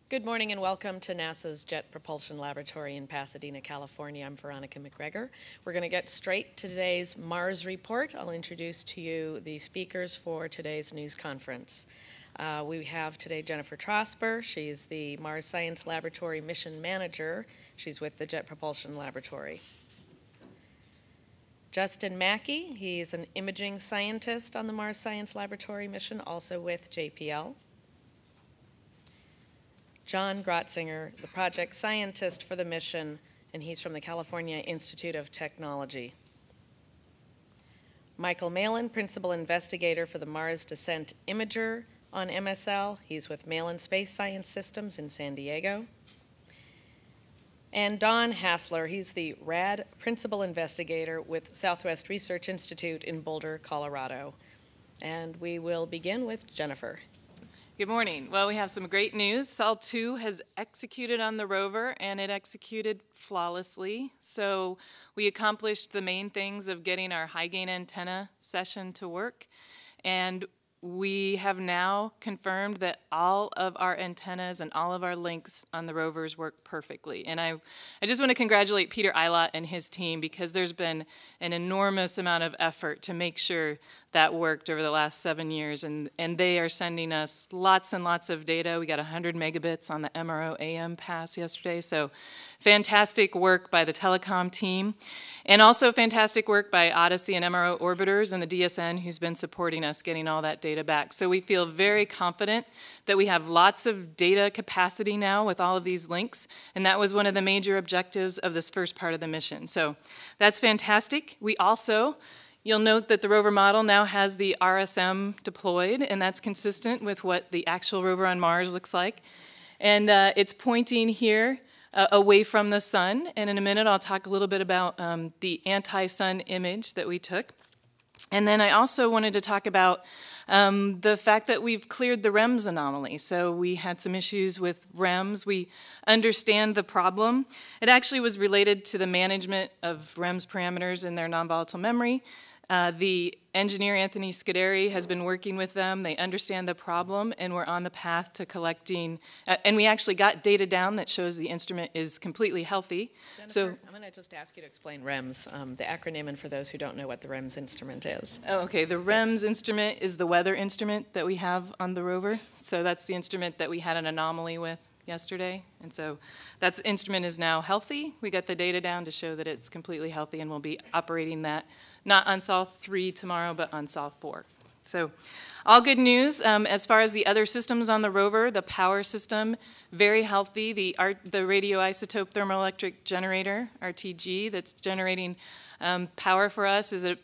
Good morning and welcome to NASA's Jet Propulsion Laboratory in Pasadena, California. I'm Veronica McGregor. We're going to get straight to today's Mars report. I'll introduce to you the speakers for today's news conference. We have today Jennifer Trosper. She's the Mars Science Laboratory Mission Manager. She's with the Jet Propulsion Laboratory. Justin Mackey, he's an imaging scientist on the Mars Science Laboratory mission, also with JPL. John Grotzinger, the project scientist for the mission, and he's from the California Institute of Technology. Michael Malin, principal investigator for the Mars Descent Imager on MSL. He's with Malin Space Science Systems in San Diego. And Don Hassler, he's the RAD principal investigator with Southwest Research Institute in Boulder, Colorado. And we will begin with Jennifer. Good morning. Well, we have some great news. Sol 2 has executed on the rover, and it executed flawlessly. So we accomplished the main things of getting our high-gain antenna session to work, and we have now confirmed that all of our antennas and all of our links on the rovers work perfectly. And I just want to congratulate Peter Eilot and his team, because there's been an enormous amount of effort to make sure that worked over the last 7 years, and they are sending us lots and lots of data. We got 100 megabits on the MRO AM pass yesterday, so fantastic work by the telecom team, and also fantastic work by Odyssey and MRO Orbiters and the DSN, who's been supporting us getting all that data back. So we feel very confident that we have lots of data capacity now with all of these links, and that was one of the major objectives of this first part of the mission. So that's fantastic. We also, you'll note that the rover model now has the RSM deployed, and that's consistent with what the actual rover on Mars looks like. And it's pointing here away from the sun, and in a minute I'll talk a little bit about the anti-sun image that we took. And then I also wanted to talk about the fact that we've cleared the REMS anomaly. So we had some issues with REMS. We understand the problem. It actually was related to the management of REMS parameters in their non-volatile memory. The engineer, Anthony Scuderi, has been working with them. They understand the problem, and we're on the path to collecting. And we actually got data down that shows the instrument is completely healthy. Jennifer, so I'm going to just ask you to explain REMS, the acronym, and for those who don't know what the REMS instrument is. Oh, okay, the REMS instrument is the weather instrument that we have on the rover. So that's the instrument that we had an anomaly with yesterday, and so that instrument is now healthy. We got the data down to show that it's completely healthy, and we'll be operating that not on Sol 3 tomorrow, but on Sol 4. So all good news. As far as the other systems on the rover, the power system, very healthy. The radioisotope thermoelectric generator, RTG, that's generating power for us is a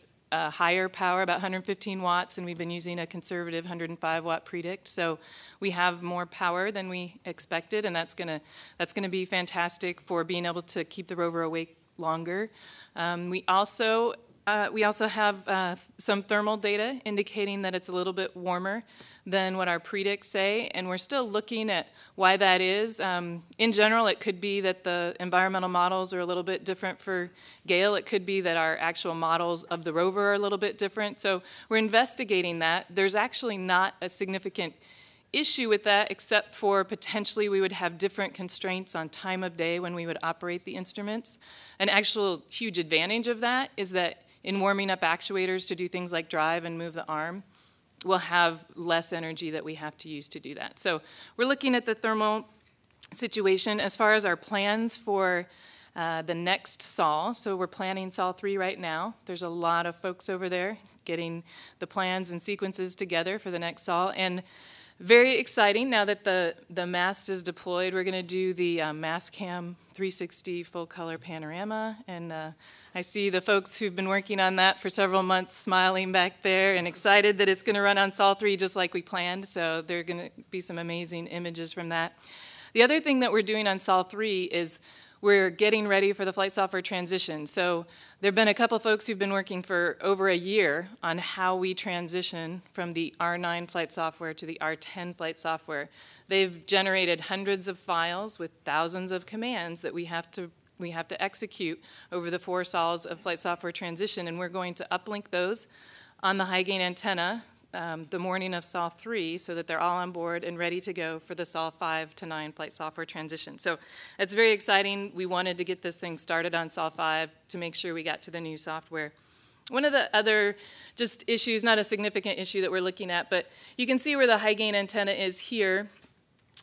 higher power, about 115 watts, and we've been using a conservative 105 watt predict. So we have more power than we expected, and that's gonna be fantastic for being able to keep the rover awake longer. We also have some thermal data indicating that it's a little bit warmer than what our predicts say, and we're still looking at why that is. In general, it could be that the environmental models are a little bit different for Gale. It could be that our actual models of the rover are a little bit different. So we're investigating that. There's actually not a significant issue with that, except for potentially we would have different constraints on time of day when we would operate the instruments. An actual huge advantage of that is that in warming up actuators to do things like drive and move the arm, we'll have less energy that we have to use to do that. So we're looking at the thermal situation. As far as our plans for the next Sol, so we're planning Sol 3 right now. There's a lot of folks over there getting the plans and sequences together for the next Sol. And very exciting, now that the mast is deployed, we're going to do the Mastcam 360 full color panorama, and I see the folks who've been working on that for several months smiling back there and excited that it's going to run on Sol 3 just like we planned, so there are going to be some amazing images from that. The other thing that we're doing on Sol 3 is we're getting ready for the flight software transition. So there have been a couple folks who've been working for over a year on how we transition from the R9 flight software to the R10 flight software. They've generated hundreds of files with thousands of commands that we have to execute over the 4 sols of flight software transition, and we're going to uplink those on the high gain antenna the morning of Sol 3 so that they're all on board and ready to go for the Sol 5 to 9 flight software transition. So it's very exciting. We wanted to get this thing started on Sol 5 to make sure we got to the new software. One of the other just issues, not a significant issue that we're looking at, but you can see where the high gain antenna is here.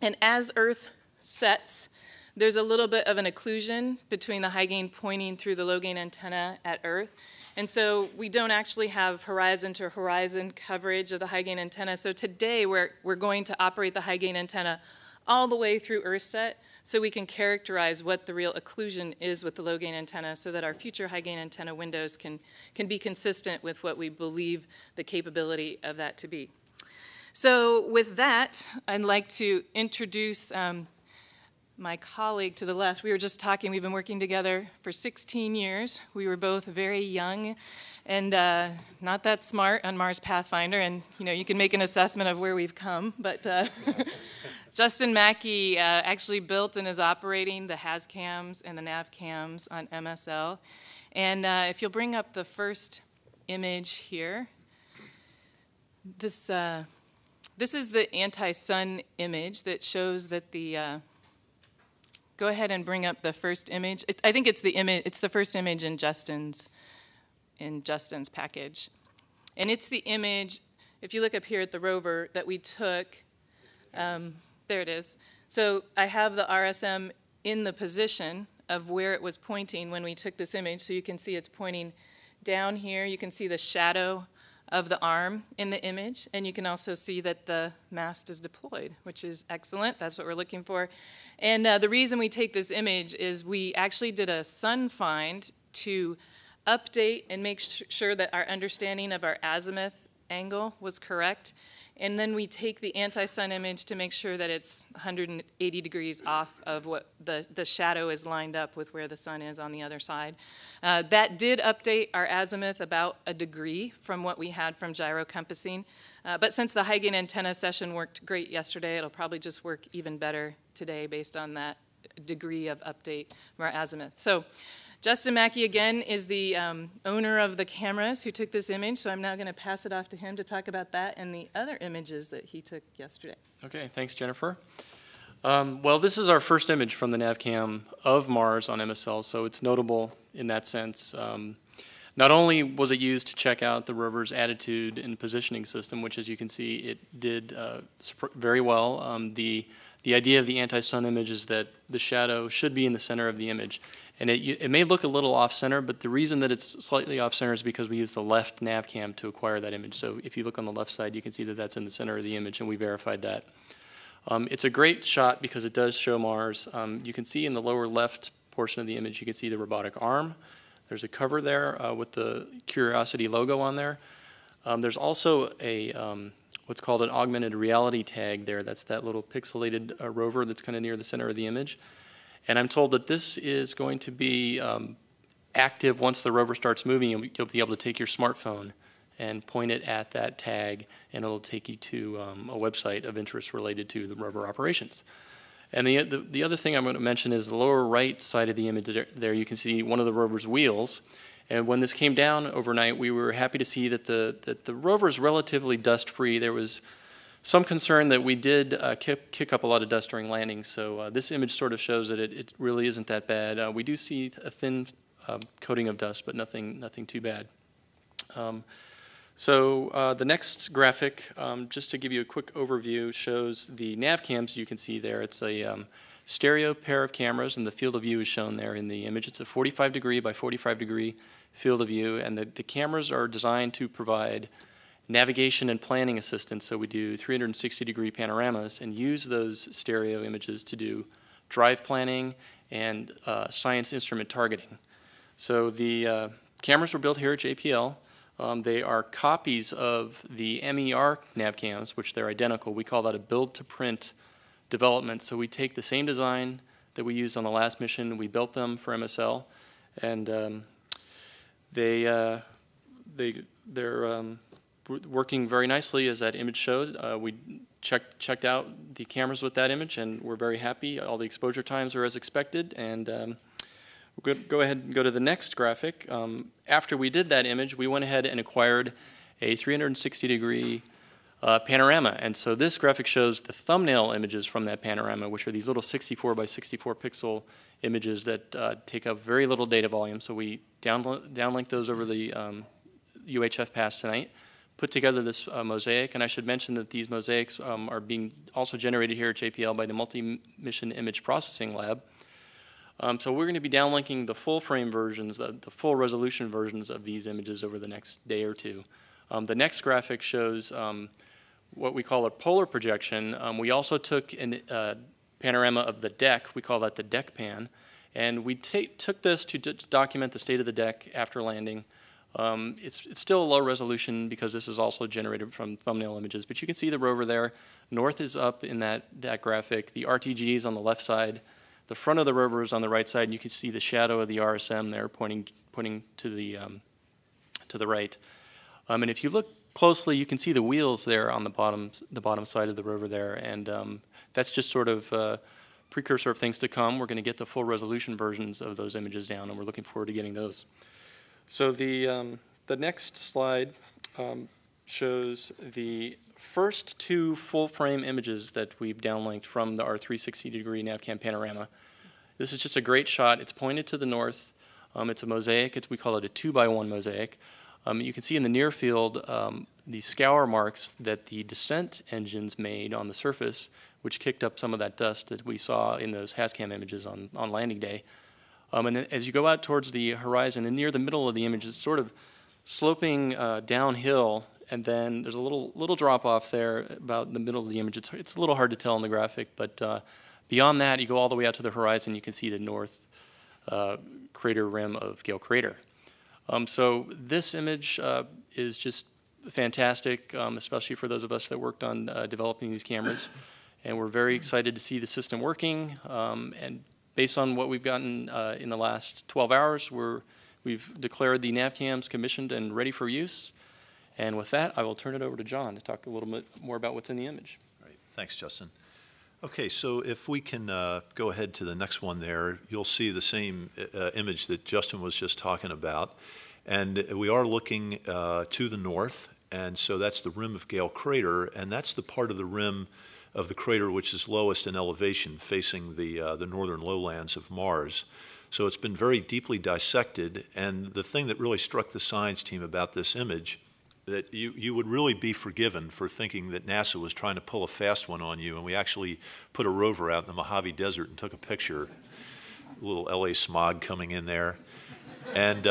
And as Earth sets, there's a little bit of an occlusion between the high gain pointing through the low gain antenna at Earth. And so we don't actually have horizon to horizon coverage of the high gain antenna. So today we're going to operate the high gain antenna all the way through Earth set so we can characterize what the real occlusion is with the low gain antenna so that our future high gain antenna windows can be consistent with what we believe the capability of that to be. So with that, I'd like to introduce my colleague to the left. We were just talking, we've been working together for 16 years. We were both very young and not that smart on Mars Pathfinder, and you can make an assessment of where we've come, but Justin Mackey actually built and is operating the HAZ cams and the nav cams on MSL. And if you'll bring up the first image here, this is the anti-sun image that shows that the go ahead and bring up the first image. I think it's the image. It's the first image in Justin's package, and it's the image. If you look up here at the rover that we took, there it is. So I have the RSM in the position of where it was pointing when we took this image. So you can see it's pointing down here. You can see the shadow of the arm in the image, and you can also see that the mast is deployed, which is excellent. That's what we're looking for. And the reason we take this image is we actually did a sun find to update and make sure that our understanding of our azimuth angle was correct. And then we take the anti-sun image to make sure that it's 180 degrees off of what the shadow is lined up with where the sun is on the other side. That did update our azimuth about a degree from what we had from gyro compassing. But since the high gain antenna session worked great yesterday, it'll probably just work even better today based on that degree of update from our azimuth. So Justin Mackey, again, is the owner of the cameras who took this image, so I'm now going to pass it off to him to talk about that and the other images that he took yesterday. Okay, thanks, Jennifer. Well, this is our first image from the NavCam of Mars on MSL, so it's notable in that sense. Not only was it used to check out the rover's attitude and positioning system, which, as you can see, it did very well. The idea of the anti-sun image is that the shadow should be in the center of the image. And it may look a little off-center, but the reason that it's slightly off-center is because we used the left nav cam to acquire that image. So if you look on the left side, you can see that that's in the center of the image, and we verified that. It's a great shot because it does show Mars. You can see in the lower left portion of the image, you can see the robotic arm. There's a cover there with the Curiosity logo on there. There's also a what's called an augmented reality tag there. That's that little pixelated rover that's kind of near the center of the image. And I'm told that this is going to be active once the rover starts moving. You'll be able to take your smartphone and point it at that tag, and it'll take you to a website of interest related to the rover operations. And the other thing I'm going to mention is the lower right side of the image there, you can see one of the rover's wheels. And when this came down overnight, we were happy to see that the rover is relatively dust-free. There was some concern that we did kick up a lot of dust during landing, so this image sort of shows that it really isn't that bad. We do see a thin coating of dust, but nothing too bad. So the next graphic, just to give you a quick overview, shows the nav cams you can see there. It's a stereo pair of cameras, and the field of view is shown there in the image. It's a 45 degree by 45 degree field of view, and the cameras are designed to provide navigation and planning assistance. So we do 360 degree panoramas and use those stereo images to do drive planning and science instrument targeting. So the cameras were built here at JPL. They are copies of the MER nav cams, which they're identical. We call that a build-to-print development. So we take the same design that we used on the last mission, we built them for MSL, and they're working very nicely, as that image showed. We checked out the cameras with that image, and we're very happy. All the exposure times are as expected, and we're going to go ahead and go to the next graphic. After we did that image, we went ahead and acquired a 360 degree panorama. And so this graphic shows the thumbnail images from that panorama, which are these little 64 by 64 pixel images that take up very little data volume. So we downlink those over the UHF pass tonight, put together this mosaic. And I should mention that these mosaics are being also generated here at JPL by the Multi-Mission Image Processing Lab. So we're going to be downlinking the full frame versions, the full resolution versions of these images over the next day or two. The next graphic shows what we call a polar projection. We also took a panorama of the deck. We call that the deck pan. And we took this to document the state of the deck after landing. It's still a low resolution because this is also generated from thumbnail images. But you can see the rover there. North is up in that graphic. The RTG is on the left side. The front of the rover is on the right side. And you can see the shadow of the RSM there pointing to the right. And if you look closely, you can see the wheels there on the bottom side of the rover there, and that's just sort of a precursor of things to come. We're going to get the full resolution versions of those images down, and we're looking forward to getting those. So the next slide shows the first two full frame images that we've downlinked from our 360-degree NavCam panorama. This is just a great shot. It's pointed to the north. It's a mosaic. We call it a 2x1 mosaic. You can see in the near field the scour marks that the descent engines made on the surface, which kicked up some of that dust that we saw in those HazCam images on landing day. And as you go out towards the horizon, and near the middle of the image, it's sort of sloping downhill, and then there's a little drop off there about the middle of the image. It's a little hard to tell in the graphic, but beyond that, you go all the way out to the horizon, you can see the north crater rim of Gale Crater. So this image is just fantastic, especially for those of us that worked on developing these cameras. And we're very excited to see the system working. And based on what we've gotten in the last 12 hours, we've declared the NavCams commissioned and ready for use. And with that, I will turn it over to John to talk a little bit more about what's in the image. All right. Thanks, Justin. Okay, so if we can go ahead to the next one there, you'll see the same image that Justin was just talking about. And we are looking to the north, and so that's the rim of Gale Crater, and that's the part of the rim of the crater which is lowest in elevation, facing the northern lowlands of Mars. So it's been very deeply dissected, and the thing that really struck the science team about this image, that you would really be forgiven for thinking that NASA was trying to pull a fast one on you, and we actually put a rover out in the Mojave Desert and took a picture, a little LA smog coming in there. And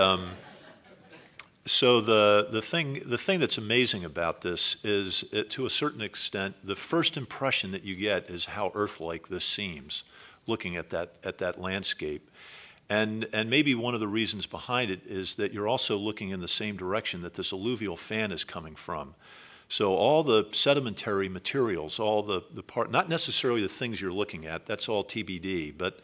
so the thing that's amazing about this is, to a certain extent, the first impression that you get is how Earth-like this seems, looking at that landscape. And maybe one of the reasons behind it is that you're also looking in the same direction that this alluvial fan is coming from. So all the sedimentary materials, all the part, not necessarily the things you're looking at, that's all TBD, but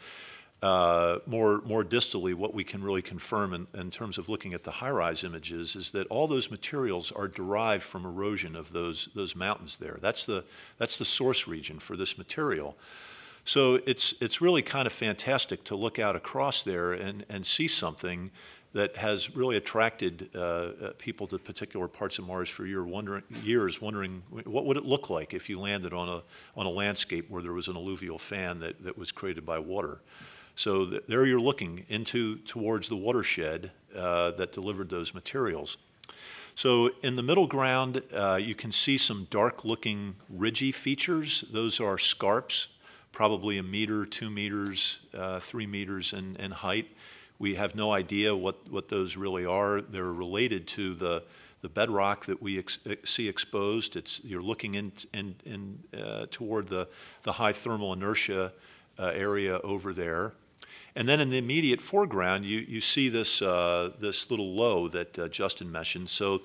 more distally, what we can really confirm in terms of looking at the high-rise images is that all those materials are derived from erosion of those mountains there. That's the source region for this material. So it's really kind of fantastic to look out across there and see something that has really attracted people to particular parts of Mars for years, wondering what would it look like if you landed on a landscape where there was an alluvial fan that was created by water. So there you're looking towards the watershed that delivered those materials. So in the middle ground, you can see some dark-looking ridgy features. Those are scarps, probably 1 meter, 2 meters, 3 meters in height. We have no idea what those really are. They're related to the bedrock that we see exposed. You're looking toward the high thermal inertia area over there. And then in the immediate foreground, you see this little low that Justin mentioned. So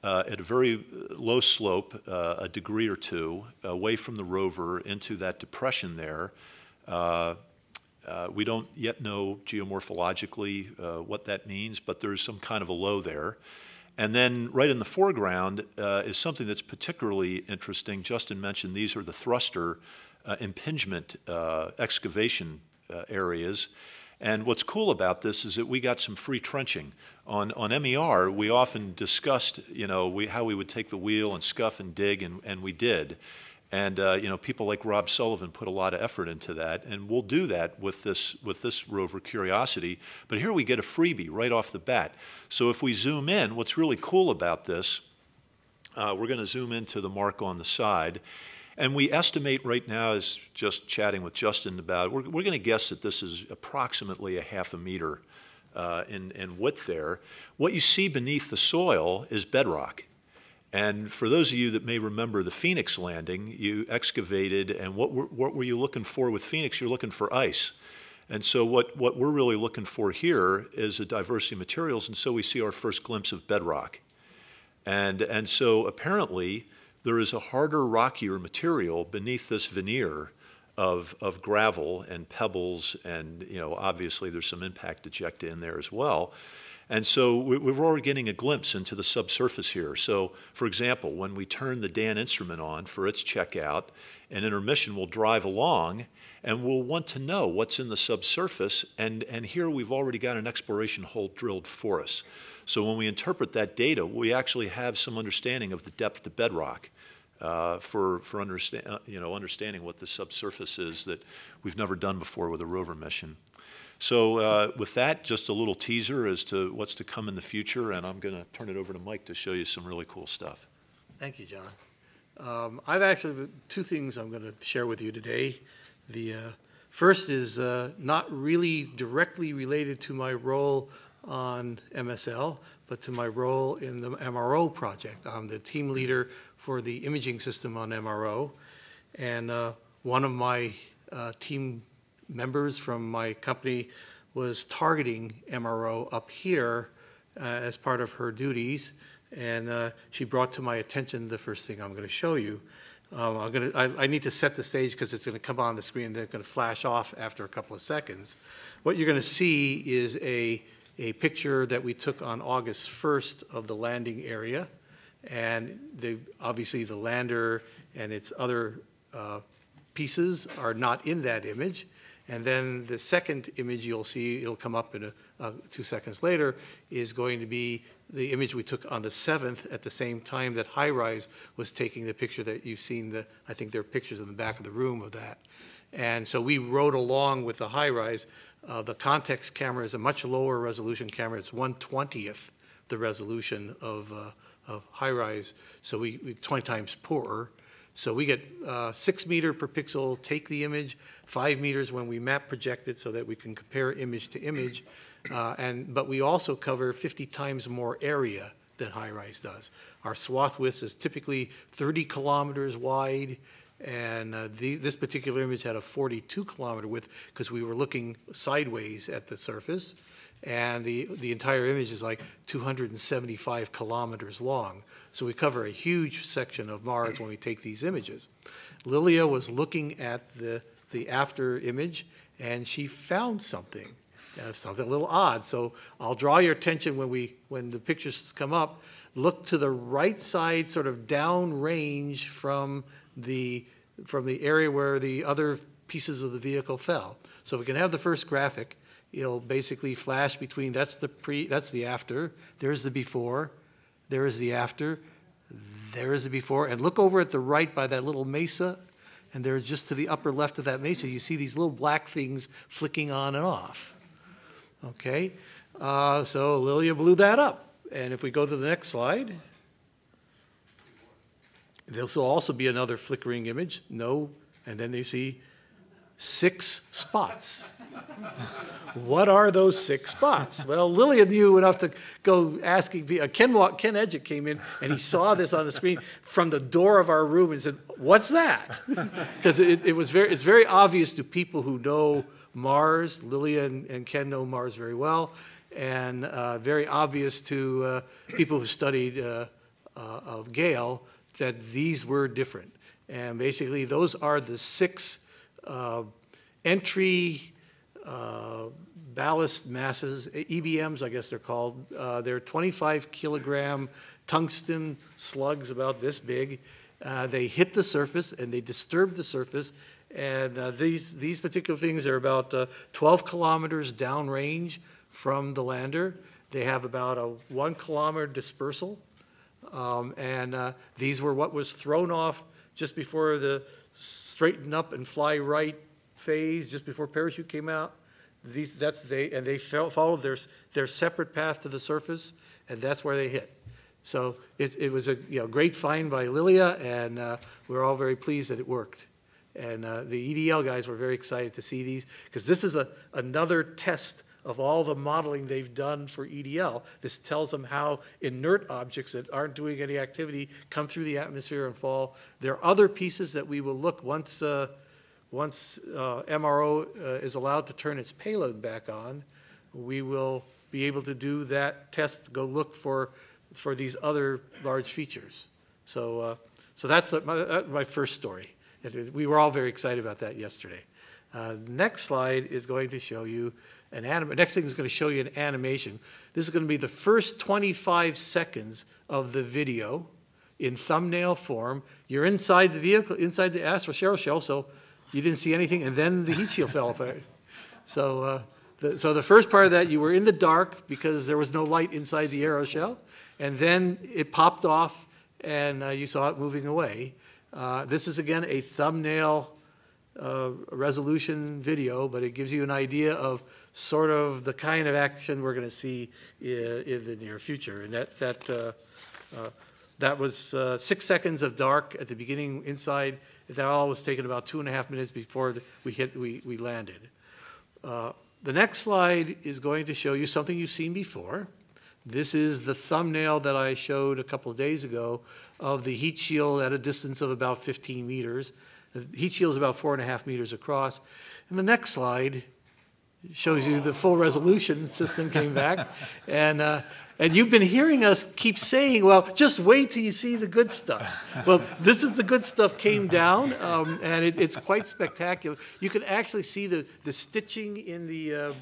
at a very low slope, a degree or two away from the rover into that depression there, we don't yet know geomorphologically what that means, but there's some kind of a low there. And then right in the foreground is something that's particularly interesting. Justin mentioned these are the thruster impingement excavation areas. And what's cool about this is that we got some free trenching. On MER, we often discussed, how we would take the wheel and scuff and dig, and we did. And people like Rob Sullivan put a lot of effort into that, and we'll do that with this rover Curiosity. But here we get a freebie right off the bat. So if we zoom in, what's really cool about this, we're going to zoom into the mark on the side, and we estimate right now, as just chatting with Justin about, we're going to guess that this is approximately a half a meter in width there. What you see beneath the soil is bedrock. And for those of you that may remember the Phoenix landing, you excavated, and what were you looking for with Phoenix? You're looking for ice. And so what we're really looking for here is a diversity of materials, and so we see our first glimpse of bedrock. And so apparently there is a harder, rockier material beneath this veneer of gravel and pebbles, and obviously there's some impact ejecta in there as well. And so we're already getting a glimpse into the subsurface here. So, for example, when we turn the DAN instrument on for its checkout, an intermission will drive along, and we'll want to know what's in the subsurface. And here we've already got an exploration hole drilled for us. So when we interpret that data, we actually have some understanding of the depth to bedrock for understanding what the subsurface is that we've never done before with a rover mission. So with that, just a little teaser as to what's to come in the future, and I'm going to turn it over to Mike to show you some really cool stuff. Thank you, John. I've actually two things I'm going to share with you today. The first is not really directly related to my role on MSL, but to my role in the MRO project. I'm the team leader for the imaging system on MRO, and one of my team members from my company was targeting MRO up here as part of her duties, and she brought to my attention the first thing I'm going to show you. I need to set the stage because it's going to come on the screen and they're going to flash off after a couple of seconds. What you're going to see is a picture that we took on August 1st of the landing area, and obviously the lander and its other pieces are not in that image. And then the second image you'll see, it'll come up in 2 seconds later, is going to be the image we took on the 7th at the same time that HiRise was taking the picture that you've seen. I think there are pictures in the back of the room of that. And so we rode along with the HiRise. The context camera is a much lower resolution camera. It's 1/20th the resolution of HiRise, so we 20 times poorer. So we get 6 meter per pixel, take the image, 5 meters when we map project it so that we can compare image to image. But we also cover 50 times more area than HiRise does. Our swath width is typically 30 kilometers wide, and this particular image had a 42-kilometer width because we were looking sideways at the surface. And the entire image is like 275 kilometers long. So we cover a huge section of Mars when we take these images. Lilia was looking at the after image, and she found something a little odd. So I'll draw your attention when the pictures come up. Look to the right side, sort of down range from the area where the other pieces of the vehicle fell. So we can have the first graphic. It'll basically flash between, that's the after, there's the before, there is the after, there is the before, and look over at the right by that little mesa, and there's just to the upper left of that mesa, you see these little black things flicking on and off. Okay, so Lilia blew that up, and if we go to the next slide, this will also be another flickering image, no, and then you see 6 spots. What are those 6 spots? Well, Lilia knew enough to go asking. Ken Edgett came in and he saw this on the screen from the door of our room and said, "What's that?" Because it's very obvious to people who know Mars. Lilia and Ken know Mars very well, and very obvious to people who studied of Gale that these were different. And basically, those are the 6 entry ballast masses, EBMs, I guess they're called. They're 25-kilogram tungsten slugs about this big. They hit the surface and they disturb the surface, And these particular things are about 12 kilometers downrange from the lander. They have about a 1 kilometer dispersal. These were what was thrown off just before the straighten up and fly right phase, just before parachute came out. They followed their separate path to the surface, and that's where they hit. So it was a great find by Lilia, and we're all very pleased that it worked. And the EDL guys were very excited to see these, because this is another test of all the modeling they've done for EDL. This tells them how inert objects that aren't doing any activity come through the atmosphere and fall. There are other pieces that we will look once MRO is allowed to turn its payload back on. We will be able to do that test, go look for these other large features. So that's my first story. We were all very excited about that yesterday. Next slide is going to show you next thing is going to show you an animation. This is going to be the first 25 seconds of the video in thumbnail form. You're inside the vehicle, inside the aeroshell, so you didn't see anything, and then the heat shield fell apart. So the first part of that, you were in the dark because there was no light inside the aeroshell, and then it popped off, and you saw it moving away. This is, again, a thumbnail resolution video, but it gives you an idea of sort of the kind of action we're going to see in the near future. And that was 6 seconds of dark at the beginning inside. That all was taken about 2.5 minutes before we landed. The next slide is going to show you something you've seen before. This is the thumbnail that I showed a couple of days ago of the heat shield at a distance of about 15 meters. The heat shield is about 4.5 meters across. And the next slide shows you the full resolution system came back. And you've been hearing us keep saying, well, just wait till you see the good stuff. Well, this is the good stuff came down, and it's quite spectacular. You can actually see the stitching in the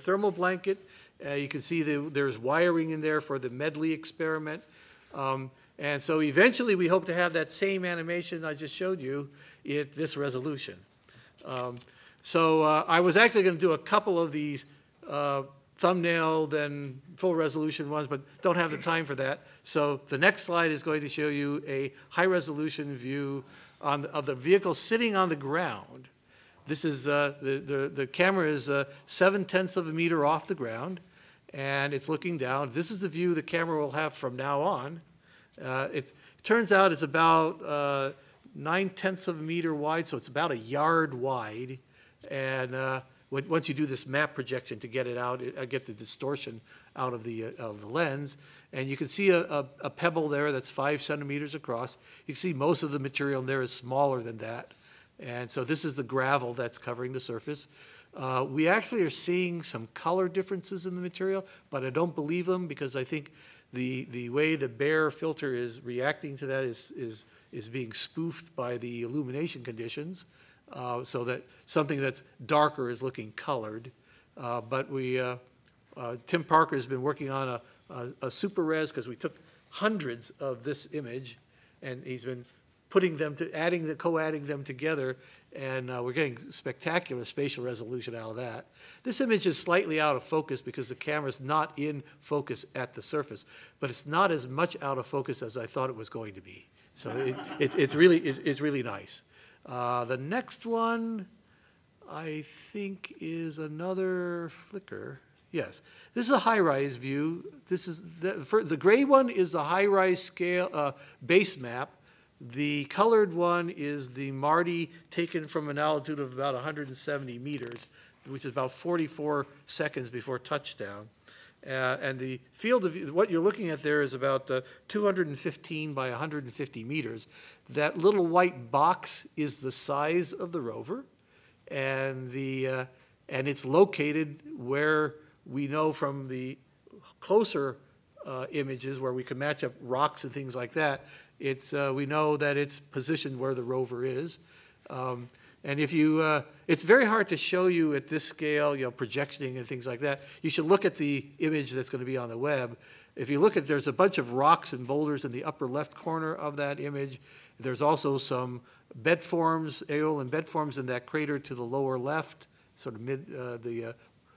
thermal blanket. You can see there's wiring in there for the Medley experiment. And so eventually we hope to have that same animation I just showed you at this resolution. So I was actually going to do a couple of these thumbnail, then full resolution ones, but don't have the time for that. So the next slide is going to show you a high resolution view of the vehicle sitting on the ground. This is, the camera is 0.7 of a meter off the ground, and it's looking down. This is the view the camera will have from now on. It turns out it's about 0.9 of a meter wide, so it's about a yard wide. And once you do this map projection to get it out, get the distortion out of the lens. And you can see a pebble there that's 5 centimeters across. You can see most of the material in there is smaller than that. And so this is the gravel that's covering the surface. We actually are seeing some color differences in the material, but I don't believe them because I think the way the Bayer filter is reacting to that is being spoofed by the illumination conditions, so that something that's darker is looking colored. But Tim Parker has been working on a super res because we took hundreds of this image, and he's been putting them co-adding them together, and we're getting spectacular spatial resolution out of that. This image is slightly out of focus because the camera's not in focus at the surface, but it's not as much out of focus as I thought it was going to be. So it's really nice. The next one, I think, is another flicker. Yes, this is a high-rise view. This is the gray one is the high-rise scale base map. The colored one is the Marti taken from an altitude of about 170 meters, which is about 44 seconds before touchdown. And the field of view, what you're looking at there is about 215 by 150 meters. That little white box is the size of the rover, and it's located where we know from the closer images where we can match up rocks and things like that. We know that it's positioned where the rover is. And if you, it's very hard to show you at this scale, projectioning and things like that. You should look at the image that's going to be on the web. If you look at, there's a bunch of rocks and boulders in the upper left corner of that image. There's also some bed forms, aeolian bed forms in that crater to the lower left, sort of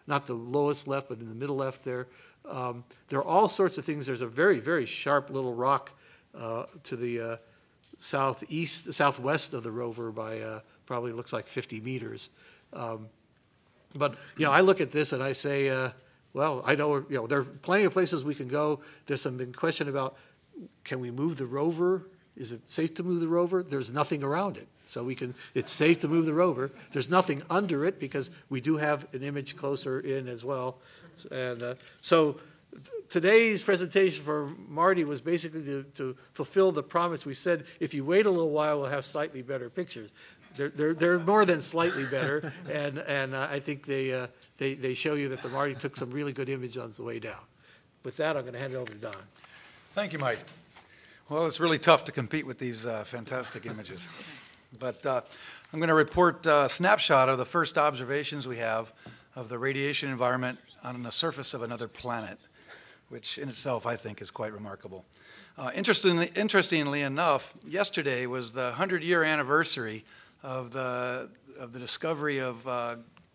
not the lowest left, but in the middle left there. There are all sorts of things. There's a very, very sharp little rock to the southwest of the rover by probably looks like 50 meters. But, you know, I look at this and I say, well, I know, you know, there are plenty of places we can go. There's some question about, can we move the rover? Is it safe to move the rover? There's nothing around it. So it's safe to move the rover. There's nothing under it because we do have an image closer in as well. And so today's presentation for Marti was basically to fulfill the promise. We said, if you wait a little while, we'll have slightly better pictures. They're more than slightly better, and I think they show you that the Marti took some really good images on the way down. With that, I'm going to hand it over to Don. Thank you, Mike. Well, it's really tough to compete with these fantastic images. But I'm going to report a snapshot of the first observations we have of the radiation environment on the surface of another planet, which in itself I think is quite remarkable. Interestingly enough, yesterday was the 100-year anniversary of the discovery of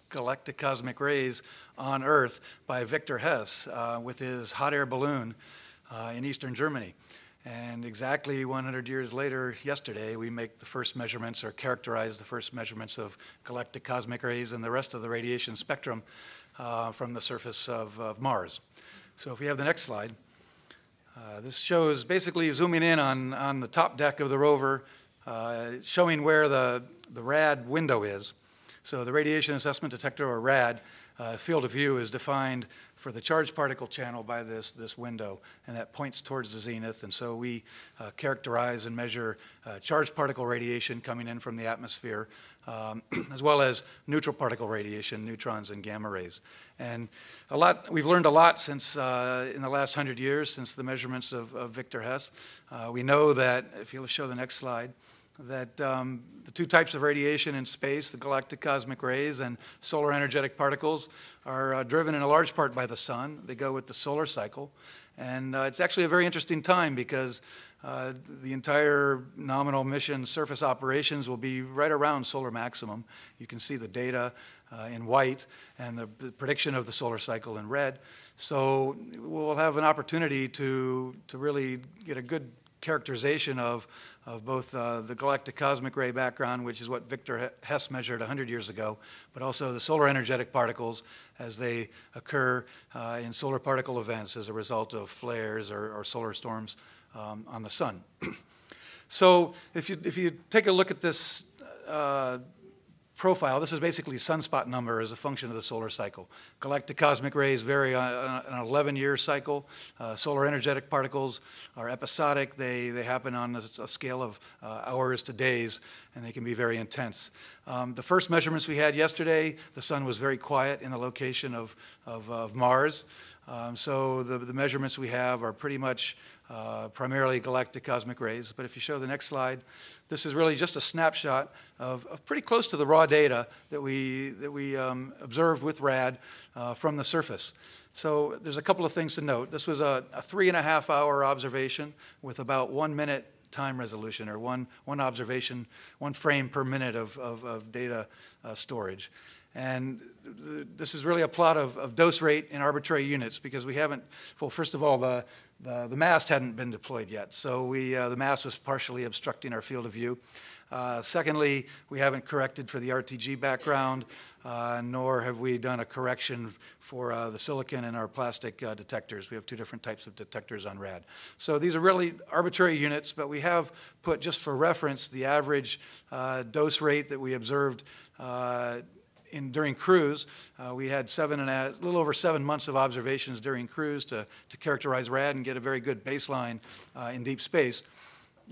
galactic cosmic rays on Earth by Victor Hess with his hot air balloon in eastern Germany. And exactly 100 years later, yesterday, we make the first measurements or characterize the first measurements of galactic cosmic rays and the rest of the radiation spectrum from the surface of Mars. So if we have the next slide, this shows basically zooming in on the top deck of the rover, showing where the RAD window is. So the radiation assessment detector, or RAD, field of view is defined for the charged particle channel by this window, and that points towards the zenith. And so we characterize and measure charged particle radiation coming in from the atmosphere, as well as neutral particle radiation, neutrons and gamma rays. And we've learned a lot since in the last 100 years, since the measurements of Victor Hess. We know that, if you'll show the next slide, that the two types of radiation in space, the galactic cosmic rays and solar energetic particles, are driven in a large part by the sun. They go with the solar cycle. And it's actually a very interesting time because the entire nominal mission surface operations will be right around solar maximum. You can see the data in white and the prediction of the solar cycle in red. So we'll have an opportunity to really get a good characterization of both the galactic cosmic ray background, which is what Victor Hess measured 100 years ago, but also the solar energetic particles as they occur in solar particle events as a result of flares or solar storms on the sun. So if you take a look at this profile, this is basically sunspot number as a function of the solar cycle. Galactic cosmic rays vary on an 11-year cycle. Solar energetic particles are episodic. They happen on a scale of hours to days, and they can be very intense. The first measurements we had yesterday, the sun was very quiet in the location of Mars. So the measurements we have are pretty much primarily galactic cosmic rays. But if you show the next slide, this is really just a snapshot of pretty close to the raw data that we observed with RAD from the surface. So there's a couple of things to note. This was a 3.5-hour observation with about 1 minute time resolution, or one observation, 1 frame per minute of data storage. And this is really a plot of dose rate in arbitrary units because we haven't, well, first of all, the mast hadn't been deployed yet. So the mast was partially obstructing our field of view. Secondly, we haven't corrected for the RTG background, nor have we done a correction for the silicon and our plastic detectors. We have 2 different types of detectors on RAD. So these are really arbitrary units, but we have put, just for reference, the average dose rate that we observed during cruise. We had a little over 7 months of observations during cruise to characterize RAD and get a very good baseline in deep space.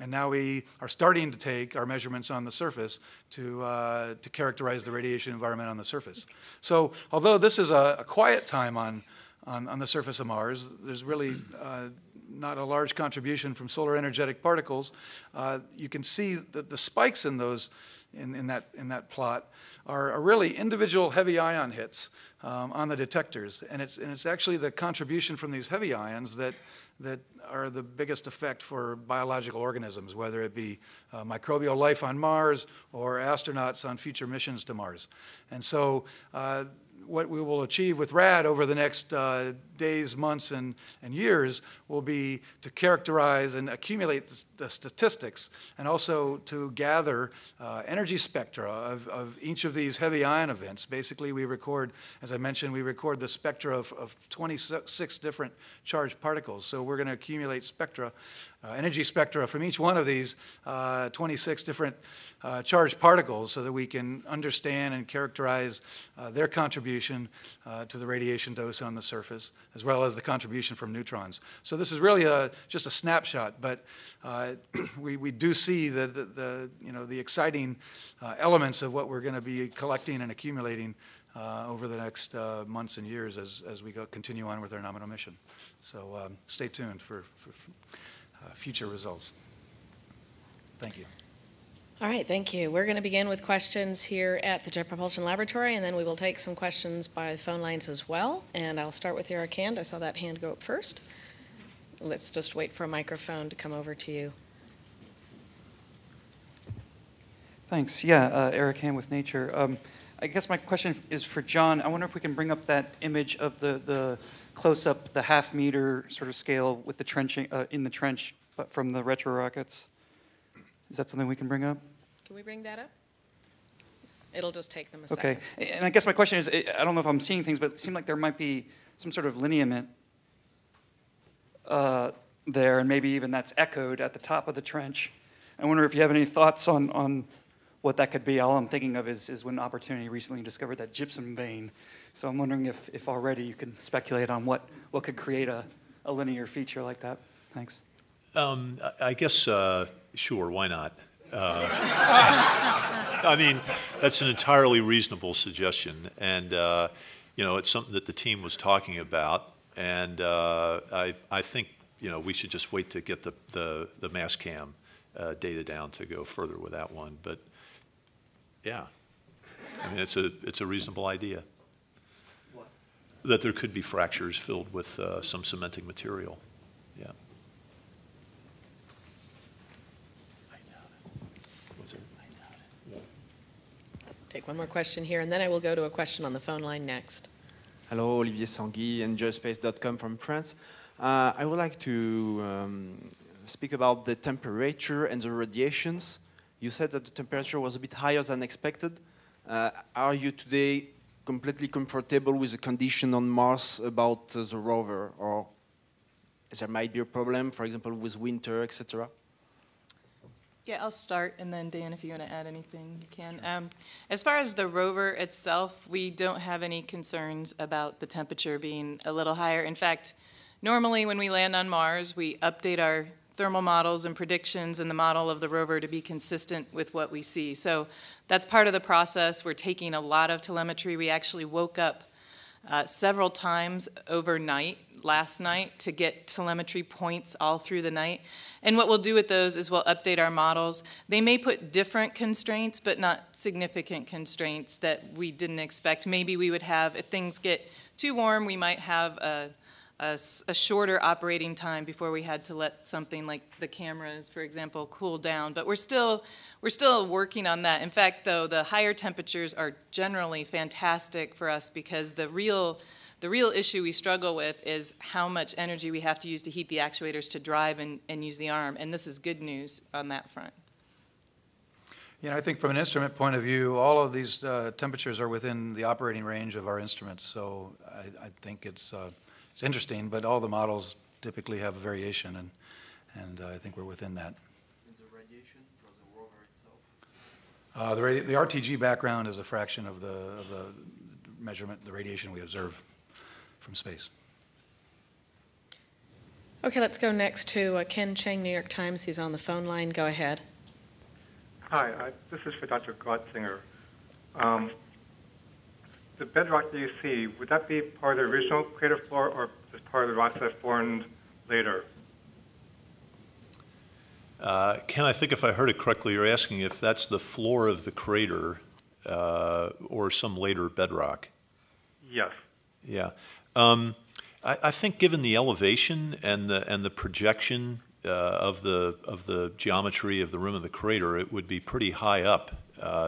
And now we are starting to take our measurements on the surface to characterize the radiation environment on the surface. So although this is a quiet time on the surface of Mars, there's really not a large contribution from solar energetic particles. You can see that the spikes in those in that plot are really individual heavy ion hits on the detectors, and it's actually the contribution from these heavy ions that are the biggest effect for biological organisms, whether it be microbial life on Mars or astronauts on future missions to Mars. And so what we will achieve with RAD over the next days, months, and years will be to characterize and accumulate the statistics, and also to gather energy spectra of each of these heavy ion events. Basically, we record, as I mentioned, we record the spectra of 26 different charged particles. So we're going to accumulate spectra, energy spectra from each one of these 26 different charged particles, so that we can understand and characterize their contribution to the radiation dose on the surface, as well as the contribution from neutrons. So this is really just a snapshot, but we do see the exciting elements of what we're going to be collecting and accumulating over the next months and years as we continue on with our nominal mission. So stay tuned for future results. Thank you. All right, thank you. We're going to begin with questions here at the Jet Propulsion Laboratory, and then we will take some questions by the phone lines as well. And I'll start with Eric Hand. I saw that hand go up first. Let's just wait for a microphone to come over to you. Thanks. Yeah, Eric Hand with Nature. I guess my question is for John. I wonder if we can bring up that image of the close-up, the half-meter sort of scale with the trenching in the trench from the retro rockets. Is that something we can bring up? Can we bring that up? It'll just take them a second. Okay. And I guess my question is, I don't know if I'm seeing things, but it seemed like there might be some sort of lineament there, and maybe even that's echoed at the top of the trench. I wonder if you have any thoughts on what that could be. All I'm thinking of is when Opportunity recently discovered that gypsum vein. So I'm wondering if already you can speculate on what could create a linear feature like that. Thanks. I guess, sure, why not? I mean, that's an entirely reasonable suggestion, and it's something that the team was talking about, and I think we should just wait to get the mass cam data down to go further with that one. But yeah, I mean, it's a reasonable idea. What? That there could be fractures filled with some cementing material. Yeah. Take one more question here, and then I will go to a question on the phone line next. Hello, Olivier Sanguy, enjoyspace.com from France. I would like to speak about the temperature and the radiations. You said that the temperature was a bit higher than expected. Are you today completely comfortable with the condition on Mars about the rover, or there might be a problem, for example, with winter, etc.? Yeah, I'll start, and then Dan, if you want to add anything, you can. As far as the rover itself, we don't have any concerns about the temperature being a little higher. In fact, normally when we land on Mars, we update our thermal models and predictions in the model of the rover to be consistent with what we see. So that's part of the process. We're taking a lot of telemetry. We actually woke up several times overnight last night to get telemetry points all through the night. And what we'll do with those is we'll update our models. They may put different constraints, but not significant constraints that we didn't expect. Maybe we would have, if things get too warm, we might have a shorter operating time before we had to let something like the cameras, for example, cool down. But we're still working on that. In fact, though, the higher temperatures are generally fantastic for us because the real issue we struggle with is how much energy we have to use to heat the actuators to drive and use the arm, and this is good news on that front. I think from an instrument point of view, all of these temperatures are within the operating range of our instruments, so I think it's interesting, but all the models typically have a variation, and I think we're within that. And the radiation for the rover itself? The RTG background is a fraction of the measurement, the radiation we observe from space. Okay, let's go next to Ken Cheng, New York Times. He's on the phone line. Go ahead. Hi, this is for Dr. Grotzinger. The bedrock that you see, would that be part of the original crater floor or just part of the rocks that formed later? Ken, I think if I heard it correctly, you're asking if that's the floor of the crater or some later bedrock. Yes. Yeah. I think given the elevation and the projection of the geometry of the rim of the crater, it would be pretty high up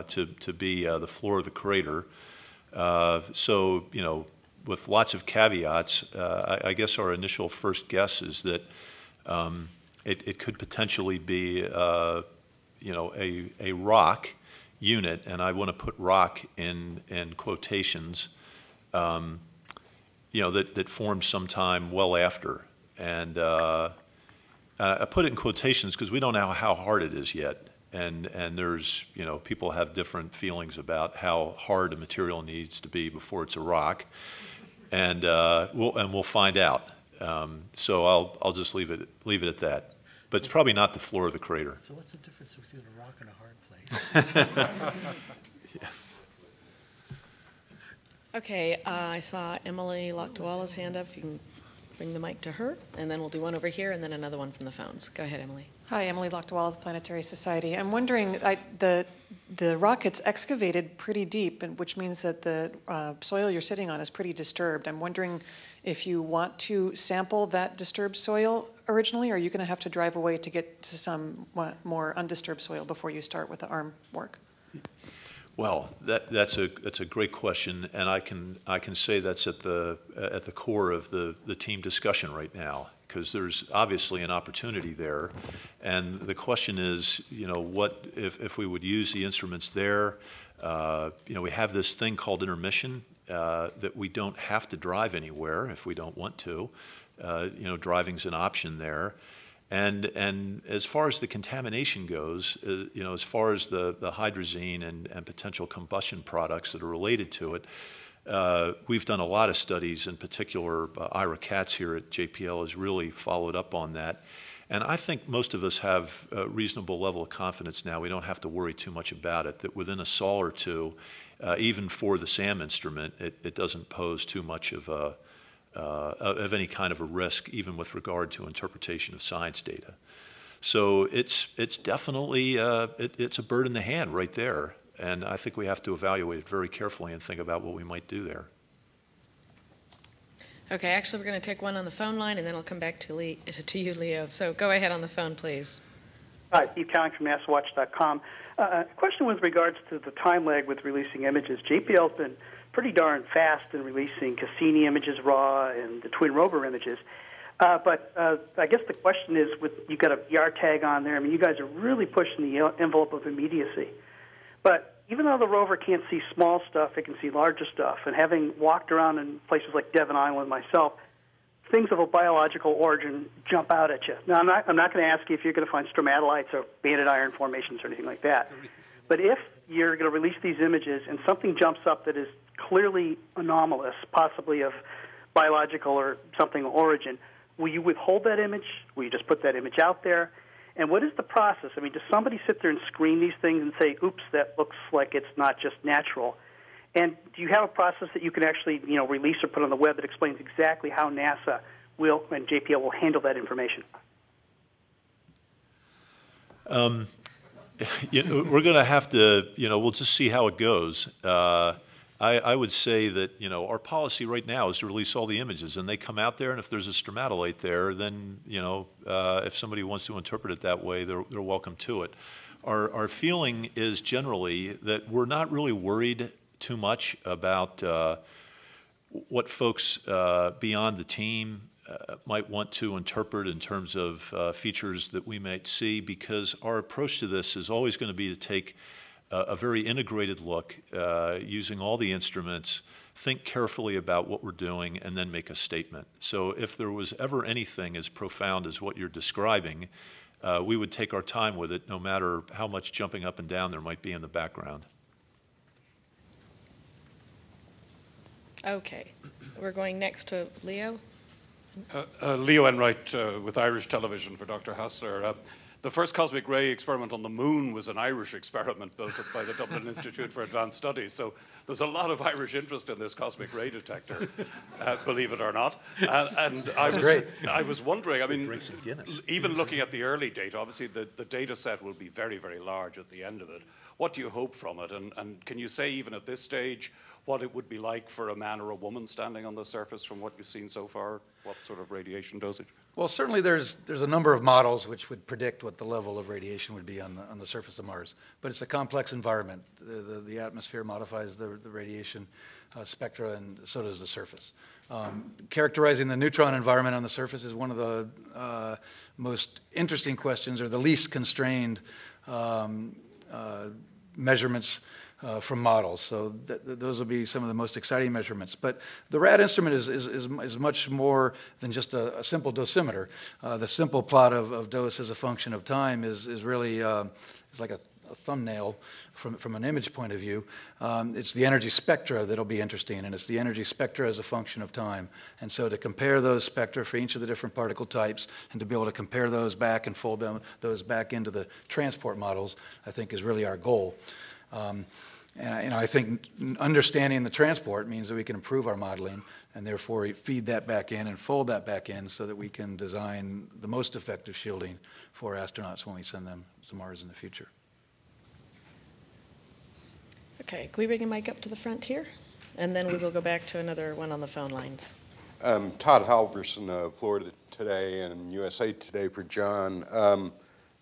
to be the floor of the crater. So, you know, with lots of caveats, I guess our initial first guess is that it could potentially be, you know, a rock unit, and I want to put rock in quotations, you know, that formed sometime well after. And I put it in quotations because we don't know how hard it is yet. And there's, you know, people have different feelings about how hard a material needs to be before it's a rock. And we'll find out. So I'll just leave it at that. But it's probably not the floor of the crater. So what's the difference between a rock and a hard place? Yeah. Okay, I saw Emily Lochtwala's hand up. If you can bring the mic to her, and then we'll do one over here, and then another one from the phones. Go ahead, Emily. Hi, Emily Lochtwala of the Planetary Society. I'm wondering, the rocket's excavated pretty deep, which means that the soil you're sitting on is pretty disturbed. I'm wondering if you want to sample that disturbed soil originally, or are you going to have to drive away to get to some more undisturbed soil before you start with the arm work? Well, that's a great question, and I can say that's at the core of the team discussion right now, because there's obviously an opportunity there, and the question is, you know, what if we would use the instruments there? You know, we have this thing called intermission that we don't have to drive anywhere if we don't want to. You know, driving's an option there. And as far as the contamination goes, you know, as far as the hydrazine and potential combustion products that are related to it, we've done a lot of studies. In particular, Ira Katz here at JPL has really followed up on that. And I think most of us have a reasonable level of confidence now. We don't have to worry too much about it, that within a sol or two, even for the SAM instrument, it doesn't pose too much of any kind of a risk, even with regard to interpretation of science data. So it's definitely, it's a bird in the hand right there. And I think we have to evaluate it very carefully and think about what we might do there. Okay, actually, we're going to take one on the phone line, and then I'll come back to you, Leo. So go ahead on the phone, please. Hi, Steve Cowling from NASAWatch.com. A question with regards to the time lag with releasing images. JPL's been pretty darn fast in releasing Cassini images raw and the twin Rover images. But I guess the question is, you've got a VR tag on there. I mean, you guys are really pushing the envelope of immediacy. But even though the rover can't see small stuff, it can see larger stuff. And having walked around in places like Devon Island myself, things of a biological origin jump out at you. Now, I'm not going to ask you if you're going to find stromatolites or banded iron formations or anything like that. But if you're going to release these images and something jumps up that is clearly anomalous, possibly of biological or something origin, will you withhold that image? Will you just put that image out there? And what is the process? I mean, does somebody sit there and screen these things and say, oops, that looks like it's not just natural? And do you have a process that you can actually, you know, release or put on the web that explains exactly how NASA will and JPL will handle that information? You know, we're going to have to, you know, we'll just see how it goes. I would say that, you know, our policy right now is to release all the images, and they come out there, and if there's a stromatolite there, then, you know, if somebody wants to interpret it that way, they're welcome to it. Our feeling is generally that we're not really worried too much about what folks beyond the team might want to interpret in terms of features that we might see, because our approach to this is always going to be to take a very integrated look using all the instruments, think carefully about what we're doing, and then make a statement. So if there was ever anything as profound as what you're describing, we would take our time with it, no matter how much jumping up and down there might be in the background. Okay, we're going next to Leo. Leo Enright with Irish Television for Dr. Hassler. the first cosmic ray experiment on the moon was an Irish experiment built by the Dublin Institute for Advanced Studies. So there's a lot of Irish interest in this cosmic ray detector, believe it or not. And I was wondering, I mean, even looking at the early data, obviously the data set will be very, very large at the end of it. What do you hope from it? And can you say even at this stage what it would be like for a man or a woman standing on the surface from what you've seen so far? What sort of radiation dosage? Well, certainly there's a number of models which would predict what the level of radiation would be on the surface of Mars. But it's a complex environment. The atmosphere modifies the radiation spectra, and so does the surface. Characterizing the neutron environment on the surface is one of the most interesting questions, or the least constrained measurements from models. So those will be some of the most exciting measurements. But the RAD instrument is much more than just a simple dosimeter. The simple plot of dose as a function of time is really it's like a thumbnail from an image point of view. It's the energy spectra that'll be interesting, and it's the energy spectra as a function of time. And so to compare those spectra for each of the different particle types, and to be able to compare those back and fold those back into the transport models, I think is really our goal. And I think understanding the transport means that we can improve our modeling and therefore feed that back in and fold that back in so that we can design the most effective shielding for astronauts when we send them to Mars in the future. Okay, can we bring a mic up to the front here? And then we will go back to another one on the phone lines. Todd Halverson of Florida Today and USA Today for John.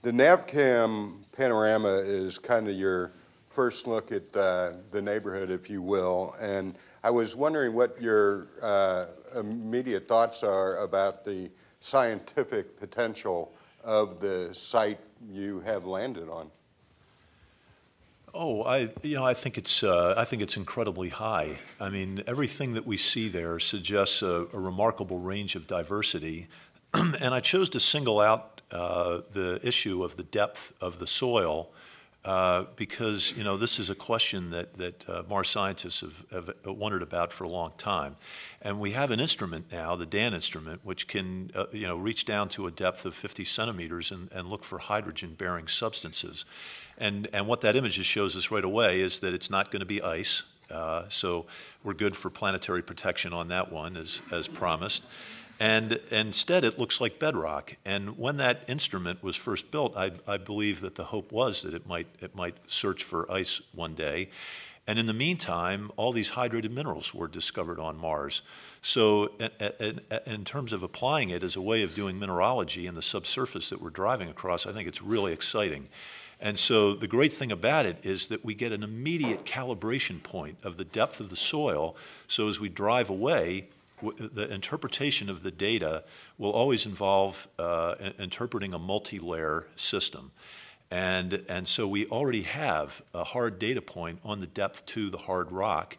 The NavCam panorama is kind of your first look at the neighborhood, if you will, and I was wondering what your immediate thoughts are about the scientific potential of the site you have landed on. Oh, I think it's incredibly high. I mean, everything that we see there suggests a remarkable range of diversity, and I chose to single out the issue of the depth of the soil. Because this is a question that Mars scientists have wondered about for a long time, and we have an instrument now, the DAN instrument, which can reach down to a depth of 50 centimeters and look for hydrogen-bearing substances, and what that image shows us right away is that it's not going to be ice, so we're good for planetary protection on that one as promised. And instead, it looks like bedrock. And when that instrument was first built, I believe that the hope was that it might search for ice one day. And in the meantime, all these hydrated minerals were discovered on Mars. So in terms of applying it as a way of doing mineralogy in the subsurface that we're driving across, I think it's really exciting. And so the great thing about it is that we get an immediate calibration point of the depth of the soil. So as we drive away, the interpretation of the data will always involve interpreting a multi-layer system. And so we already have a hard data point on the depth to the hard rock.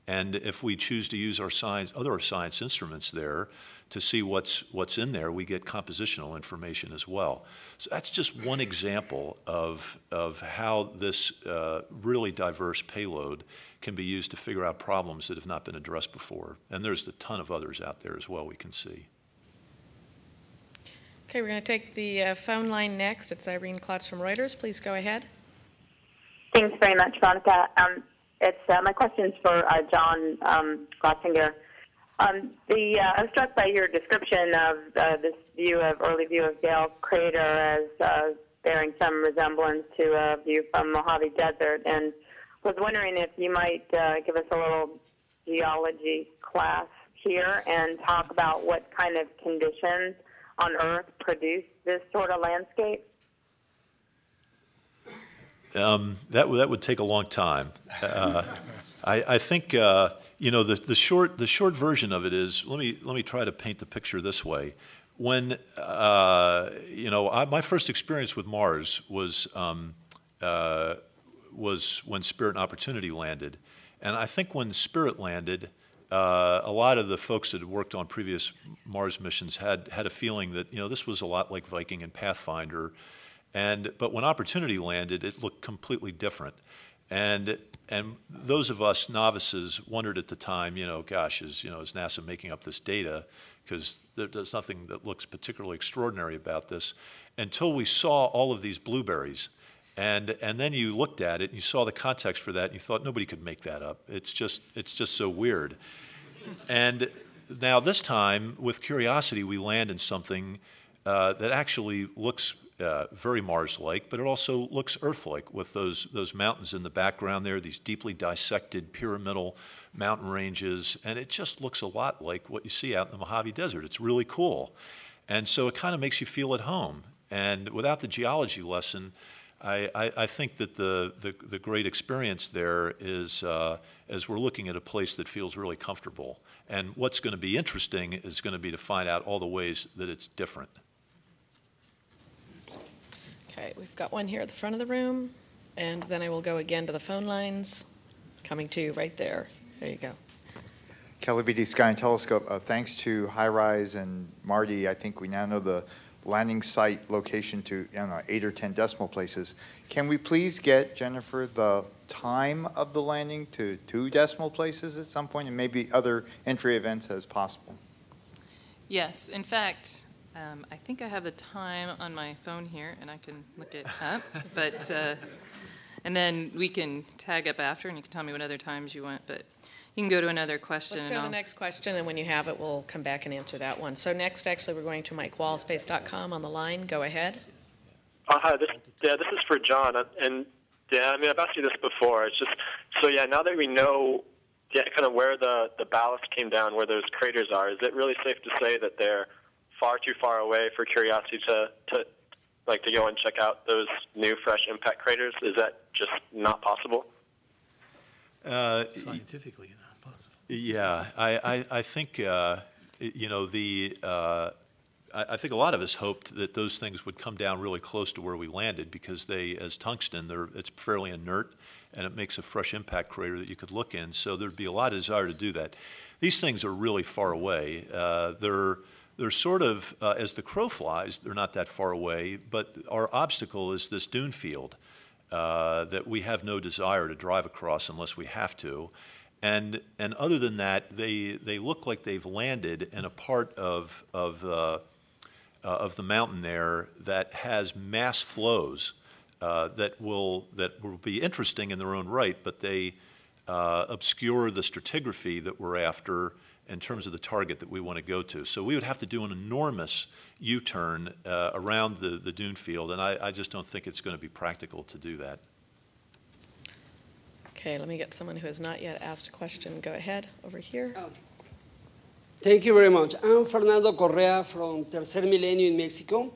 And if we choose to use our other science instruments there to see what's in there, we get compositional information as well. So that's just one example of how this really diverse payload can be used to figure out problems that have not been addressed before. And there's a ton of others out there as well we can see. Okay, we're going to take the phone line next. It's Irene Klotz from Reuters. Please go ahead. Thanks very much, Veronica. My question's for John Glotzinger. I was struck by your description of this early view of Gale Crater as bearing some resemblance to a view from Mojave Desert, and was wondering if you might give us a little geology class here and talk about what kind of conditions on Earth produce this sort of landscape. That would take a long time. I think the short version of it is, let me try to paint the picture this way. When my first experience with Mars was when Spirit and Opportunity landed, and I think when Spirit landed, a lot of the folks that had worked on previous Mars missions had a feeling that this was a lot like Viking and Pathfinder, but when Opportunity landed, it looked completely different. And those of us novices wondered at the time, gosh, is NASA making up this data? Because there's nothing that looks particularly extraordinary about this, until we saw all of these blueberries. And then you looked at it, and you saw the context for that, and you thought nobody could make that up. It's just so weird. And now this time, with Curiosity, we land in something that actually looks very Mars-like, but it also looks Earth-like with those mountains in the background there, these deeply dissected pyramidal mountain ranges, and it just looks a lot like what you see out in the Mojave Desert. It's really cool. And so it kind of makes you feel at home. And without the geology lesson, I think that the great experience there is as we're looking at a place that feels really comfortable. And what's going to be interesting is going to be to find out all the ways that it's different. Okay, we've got one here at the front of the room, and then I will go again to the phone lines. Coming to you right there. There you go. Kelly BD Sky and Telescope. Thanks to HiRISE and Marti, I think we now know the landing site location to 8 or 10 decimal places. Can we please get, Jennifer, the time of the landing to 2 decimal places at some point, and maybe other entry events as possible? Yes, in fact, I think I have the time on my phone here, and I can look it up. But and then we can tag up after, and you can tell me what other times you want. But you can go to another question. Let's go to the next question, and when you have it, we'll come back and answer that one. So next, actually, we're going to MikeWallspace.com on the line. Go ahead. Hi, this is for John. And yeah, I mean, I've asked you this before. It's just, so yeah, now that we know kind of where the ballast came down, where those craters are, is it really safe to say that they're far too far away for Curiosity to go and check out those new fresh impact craters? Is that just not possible? Scientifically not possible. Yeah, I think I think a lot of us hoped that those things would come down really close to where we landed, because they, as tungsten, it's fairly inert, and it makes a fresh impact crater that you could look in. So there'd be a lot of desire to do that. These things are really far away. They're sort of, as the crow flies, they're not that far away, but our obstacle is this dune field that we have no desire to drive across unless we have to. And other than that, they look like they've landed in a part of the mountain there that has mass flows that will be interesting in their own right, but they obscure the stratigraphy that we're after in terms of the target that we want to go to. So we would have to do an enormous U-turn around the dune field, and I just don't think it's going to be practical to do that. Okay, let me get someone who has not yet asked a question. Go ahead, over here. Oh. Thank you very much. I'm Fernando Correa from Tercer Milenio in Mexico.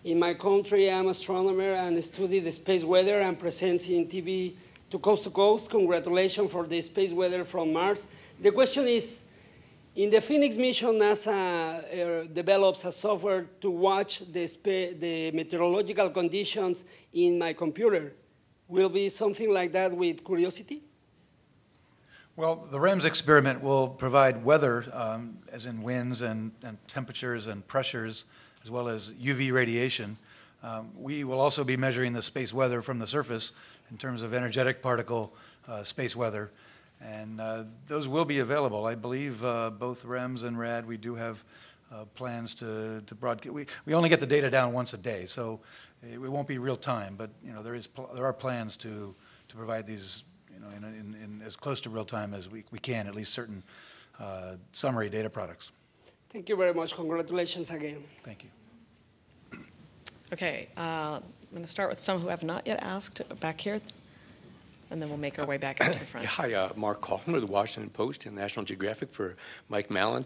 In my country, I'm an astronomer and study the space weather and present in TV to coast. Congratulations for the space weather from Mars. The question is, in the Phoenix mission, NASA develops a software to watch the meteorological conditions in my computer. Will be something like that with Curiosity? Well, the REMS experiment will provide weather, as in winds and temperatures and pressures, as well as UV radiation. We will also be measuring the space weather from the surface in terms of energetic particle space weather. And those will be available. I believe both REMS and RAD, we do have plans to broadcast. We only get the data down once a day, so it won't be real time. But there are plans to provide these in as close to real time as we can, at least certain summary data products. Thank you very much. Congratulations again. Thank you. Okay, I'm going to start with some who have not yet asked back here, and then we'll make our way back up to the front. Hi, Mark Kaufman of the Washington Post and National Geographic for Mike Malland.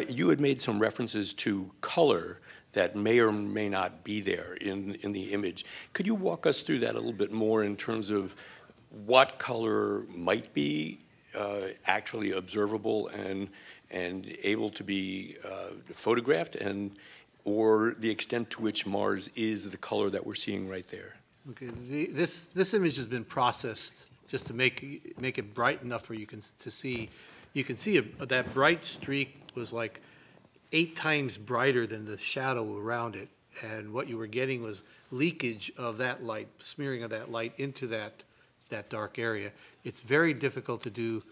You had made some references to color that may or may not be there in the image. Could you walk us through that a little bit more in terms of what color might be actually observable and able to be photographed, or the extent to which Mars is the color that we're seeing right there? Okay, this image has been processed just to make it bright enough for you to see. You can see that bright streak was like 8 times brighter than the shadow around it, and what you were getting was leakage of that light, smearing of that light into that that dark area. It's very difficult to do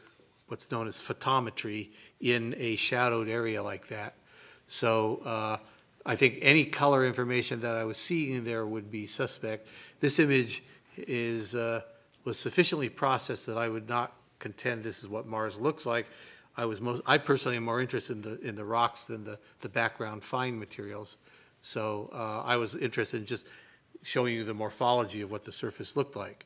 what's known as photometry in a shadowed area like that. So I think any color information that I was seeing in there would be suspect. This image was sufficiently processed that I would not contend this is what Mars looks like. I personally am more interested in the rocks than the background fine materials. So I was interested in just showing you the morphology of what the surface looked like.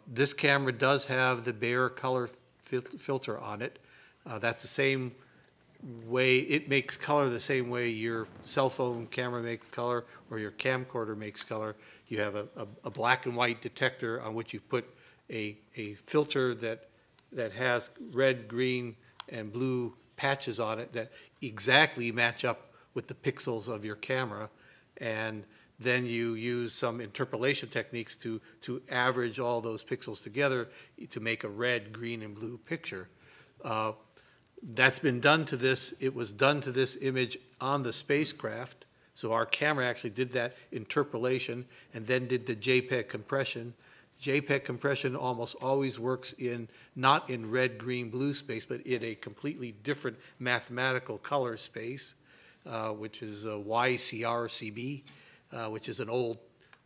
This camera does have the Bayer color filter on it. That's the same way, it makes color the same way your cell phone camera makes color or your camcorder makes color. You have a black and white detector on which you put a filter that has red, green, and blue patches on it that exactly match up with the pixels of your camera. And then you use some interpolation techniques to average all those pixels together to make a red, green, and blue picture. That's been done to this. It was done to this image on the spacecraft. So our camera actually did that interpolation and then did the JPEG compression. JPEG compression almost always works not in red, green, blue space, but in a completely different mathematical color space, which is YCRCB, which is an old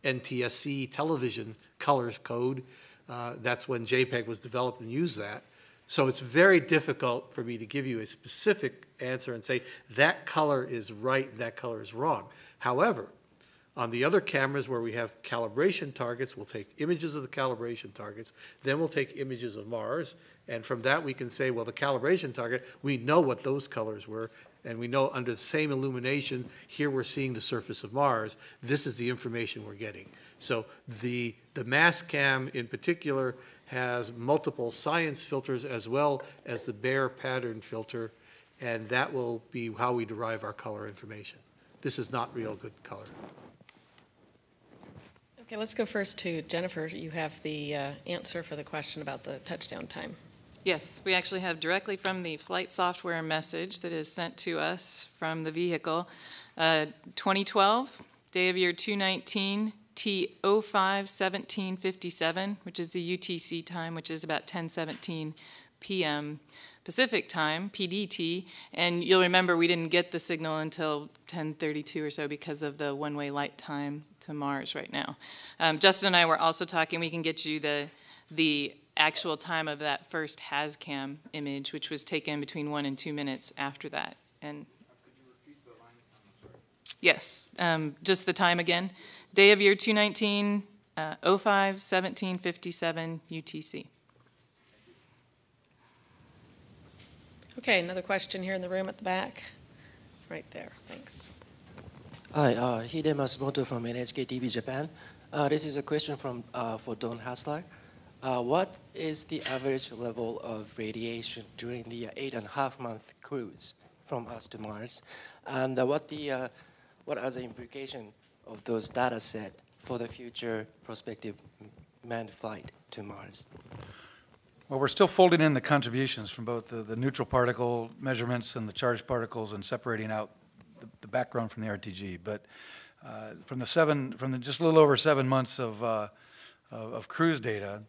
NTSC television colors code. That's when JPEG was developed and used that. So it's very difficult for me to give you a specific answer and say that color is right, that color is wrong. However, on the other cameras where we have calibration targets, we'll take images of the calibration targets, then we'll take images of Mars, and from that we can say, well, the calibration target, we know what those colors were, and we know under the same illumination, here we're seeing the surface of Mars. This is the information we're getting. So the mass cam in particular has multiple science filters as well as the Bayer pattern filter, and that will be how we derive our color information. This is not real good color. Okay, let's go first to Jennifer. You have the answer for the question about the touchdown time. Yes, we actually have directly from the flight software message that is sent to us from the vehicle. 2012, day of year 219, T05-1757, which is the UTC time, which is about 10:17 p.m. Pacific time, PDT, and you'll remember we didn't get the signal until 10:32 or so because of the one-way light time to Mars right now. Justin and I were also talking, we can get you the actual time of that first HazCam image, which was taken between 1 and 2 minutes after that. And could you repeat the line of time? Yes, just the time again. Day of year 219, 05-1757 UTC. Okay, another question here in the room at the back. Right there, thanks. Hi, Hide Masumoto from NHK TV Japan. This is a question for Don Hassler. What is the average level of radiation during the 8.5-month cruise from us to Mars? And what are the implications of those data set for the future prospective manned flight to Mars? Well, we're still folding in the contributions from both the neutral particle measurements and the charged particles and separating out the background from the RTG. But from the just a little over 7 months of cruise data,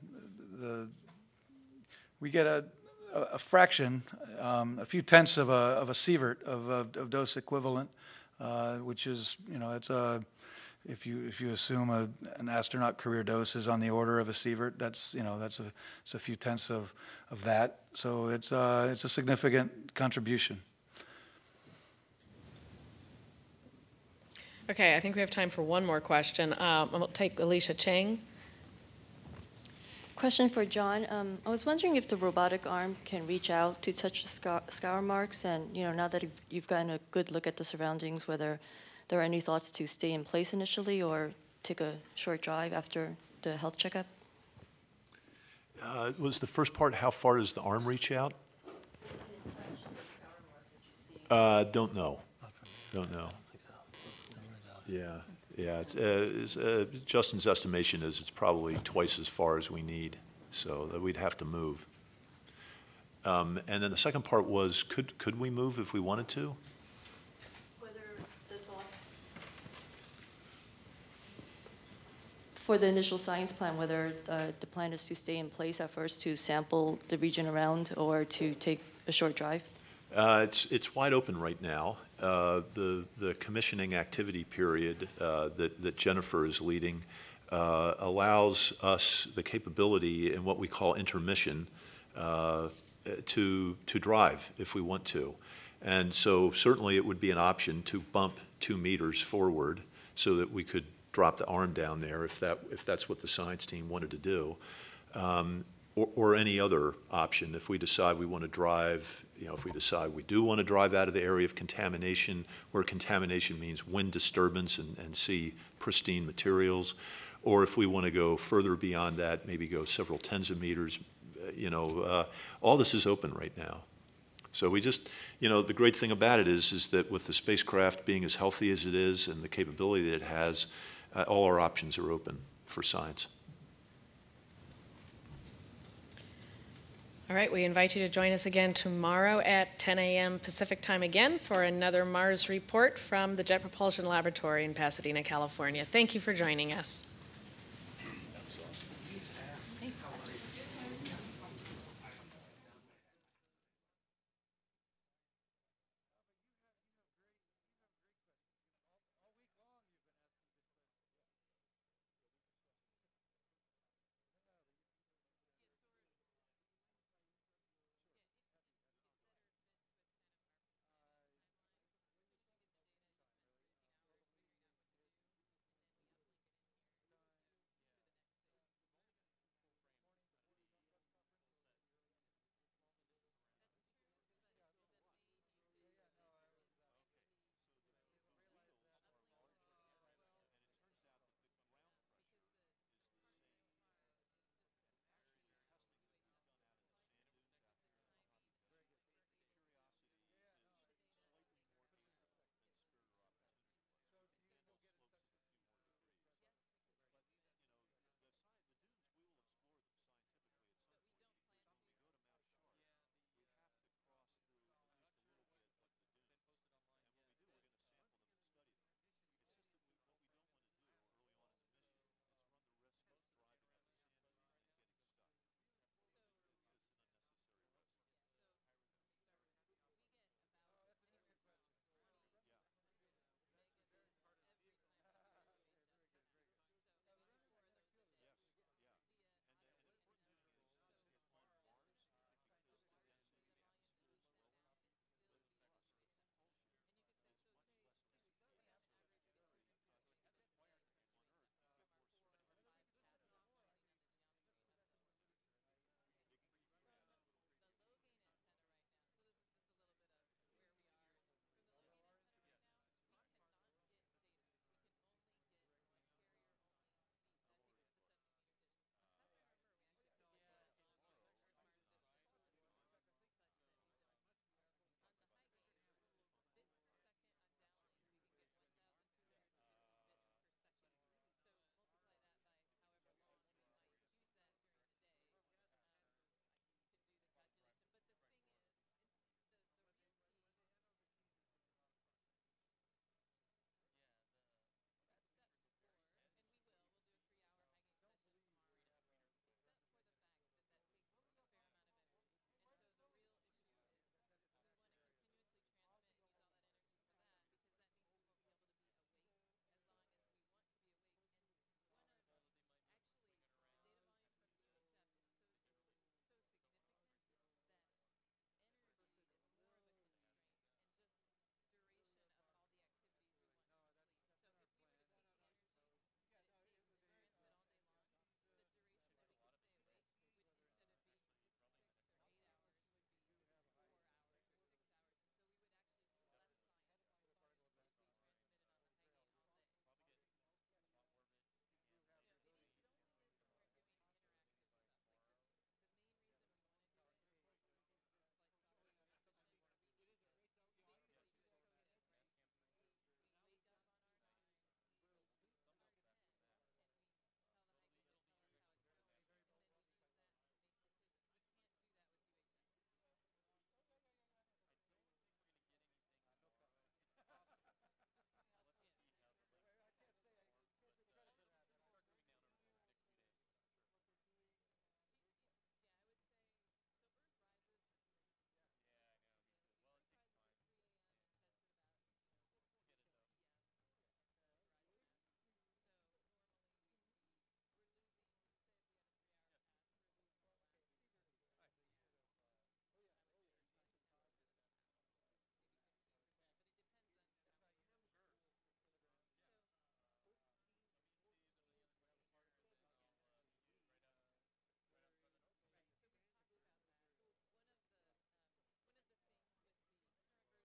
we get a fraction, a few tenths of a sievert of dose equivalent, which is, it's if you assume an astronaut career dose is on the order of a sievert, it's a few tenths of that. So it's a significant contribution. Okay, I think we have time for one more question. I'll take Alicia Chang. Question for John. I was wondering if the robotic arm can reach out to touch the scour marks, and now that you've gotten a good look at the surroundings, whether there are any thoughts to stay in place initially or take a short drive after the health checkup? Was the first part, how far does the arm reach out? Don't know. Don't know. Yeah. Justin's estimation is it's probably twice as far as we need, so that we'd have to move. And then the second part was, could we move if we wanted to? for the initial science plan, whether the plan is to stay in place at first to sample the region around or to take a short drive? It's wide open right now. The commissioning activity period that Jennifer is leading allows us the capability in what we call intermission to drive if we want to. And so certainly it would be an option to bump 2 meters forward so that we could drop the arm down there if that's what the science team wanted to do. Or any other option if we decide we want to drive, if we decide we do want to drive out of the area of contamination, where contamination means wind disturbance and see pristine materials, or if we want to go further beyond that, maybe go several tens of meters, all this is open right now. So we just, the great thing about it is that with the spacecraft being as healthy as it is and the capability that it has, all our options are open for science. All right, we invite you to join us again tomorrow at 10 a.m. Pacific time again for another Mars report from the Jet Propulsion Laboratory in Pasadena, California. Thank you for joining us.